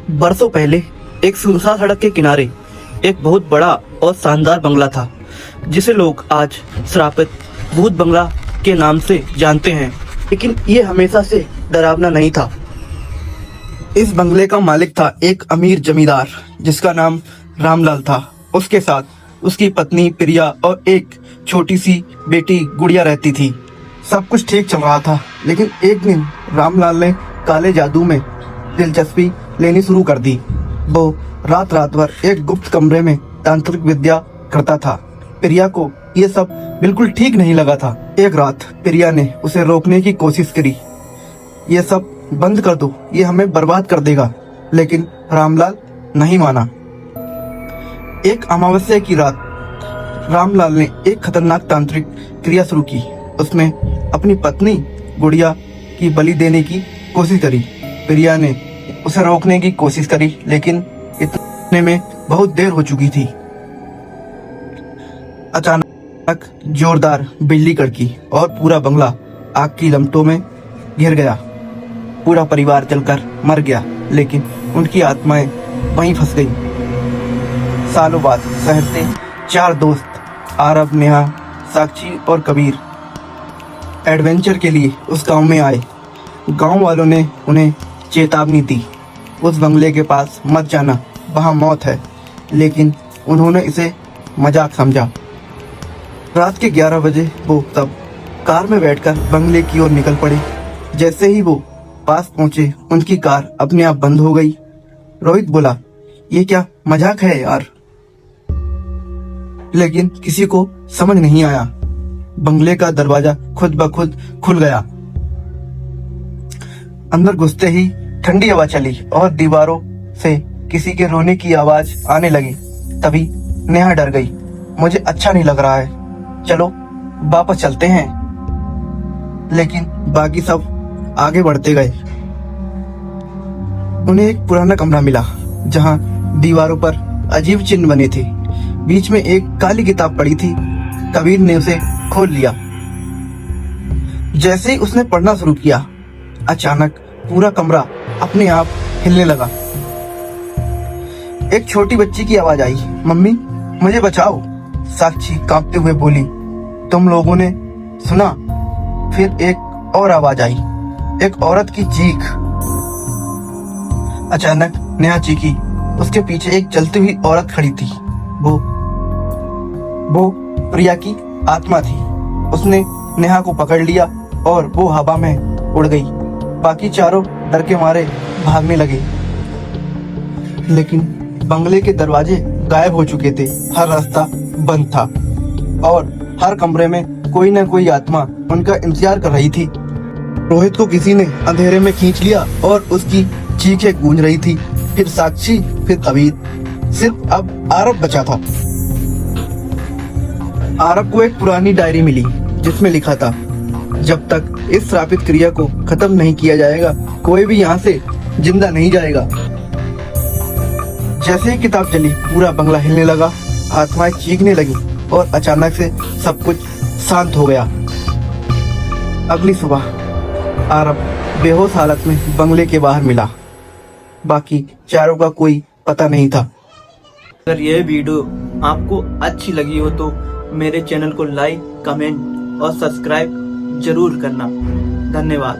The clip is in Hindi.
बरसों पहले एक सुनसान सड़क के किनारे एक बहुत बड़ा और शानदार बंगला था, जिसे लोग आज श्रापित भूत बंगला के नाम से जानते हैं। लेकिन ये हमेशा से डरावना नहीं था। इस बंगले का मालिक था एक अमीर जमींदार जिसका नाम रामलाल था। उसके साथ उसकी पत्नी प्रिया और एक छोटी सी बेटी गुड़िया रहती थी। सब कुछ ठीक चल रहा था, लेकिन एक दिन रामलाल ने काले जादू में दिलचस्पी लेनी शुरू कर दी। वो रात भर एक गुप्त कमरे में तांत्रिक विद्या करता था। प्रिया को ये सब बिल्कुल ठीक नहीं लगा था। एक रात प्रिया ने उसे रोकने की कोशिश करी। ये सब बंद कर दो, ये हमें बर्बाद कर देगा। लेकिन रामलाल नहीं माना। एक अमावस्या की रात रामलाल ने एक खतरनाक तांत्रिक क्रिया शुरू की। उसमें अपनी पत्नी गुड़िया की बलि देने की कोशिश करी। प्रिया ने उसे रोकने की कोशिश करी, लेकिन इतने में बहुत देर हो चुकी थी। अचानक जोरदार बिजली कड़की और पूरा बंगला आग की लपटों में घिर गया। पूरा परिवार जलकर मर गया, लेकिन उनकी आत्माएं वहीं फंस गईं। सालों बाद शहर से 4 दोस्त आरब, नेहा, साक्षी और कबीर एडवेंचर के लिए उस गांव में आए। गांव वालों ने उन्हें चेतावनी दी, उस बंगले के पास मत जाना, वहां मौत है। लेकिन उन्होंने इसे मजाक समझा। रात के 11 बजे वो तब कार में बैठकर बंगले की ओर निकल पड़े। जैसे ही वो पास पहुंचे, उनकी कार अपने आप बंद हो गई। रोहित बोला, ये क्या मजाक है यार? लेकिन किसी को समझ नहीं आया। बंगले का दरवाजा खुद ब खुद खुल गया। अंदर घुसते ही ठंडी हवा चली और दीवारों से किसी के रोने की आवाज आने लगी। तभी नेहा डर गई। मुझे अच्छा नहीं लग रहा है, चलो वापस चलते हैं। लेकिन बाकी सब आगे बढ़ते गए। उन्हें एक पुराना कमरा मिला जहां दीवारों पर अजीब चिन्ह बने थे। बीच में एक काली किताब पड़ी थी। कबीर ने उसे खोल लिया। जैसे ही उसने पढ़ना शुरू किया, अचानक पूरा कमरा अपने आप हिलने लगा। एक छोटी बच्ची की आवाज आई, मम्मी मुझे बचाओ। साक्षी कांपते हुए बोली, तुम लोगों ने सुना? फिर एक और आवाज आई, एक औरत की चीख। अचानक नेहा चीखी। उसके पीछे एक जलती हुई औरत खड़ी थी। वो प्रिया की आत्मा थी। उसने नेहा को पकड़ लिया और वो हवा में उड़ गई। बाकी चारों डर के मारे भागने लगे। लेकिन बंगले के दरवाजे गायब हो चुके थे। हर रास्ता बंद था और हर कमरे में कोई न कोई आत्मा उनका इंतजार कर रही थी। रोहित को किसी ने अंधेरे में खींच लिया और उसकी चीखें गूंज रही थी। फिर साक्षी, फिर कबीर। सिर्फ अब आरब बचा था। आरब को एक पुरानी डायरी मिली जिसमें लिखा था, जब तक इस श्रापित क्रिया को खत्म नहीं किया जाएगा, कोई भी यहाँ से जिंदा नहीं जाएगा। जैसे ही किताब चली, पूरा बंगला हिलने लगा, आत्माएं चीखने लगी और अचानक से सब कुछ शांत हो गया। अगली सुबह आरब बेहोश हालत में बंगले के बाहर मिला। बाकी चारों का कोई पता नहीं था। अगर यह वीडियो आपको अच्छी लगी हो तो मेरे चैनल को लाइक, कमेंट और सब्सक्राइब जरूर करना। धन्यवाद।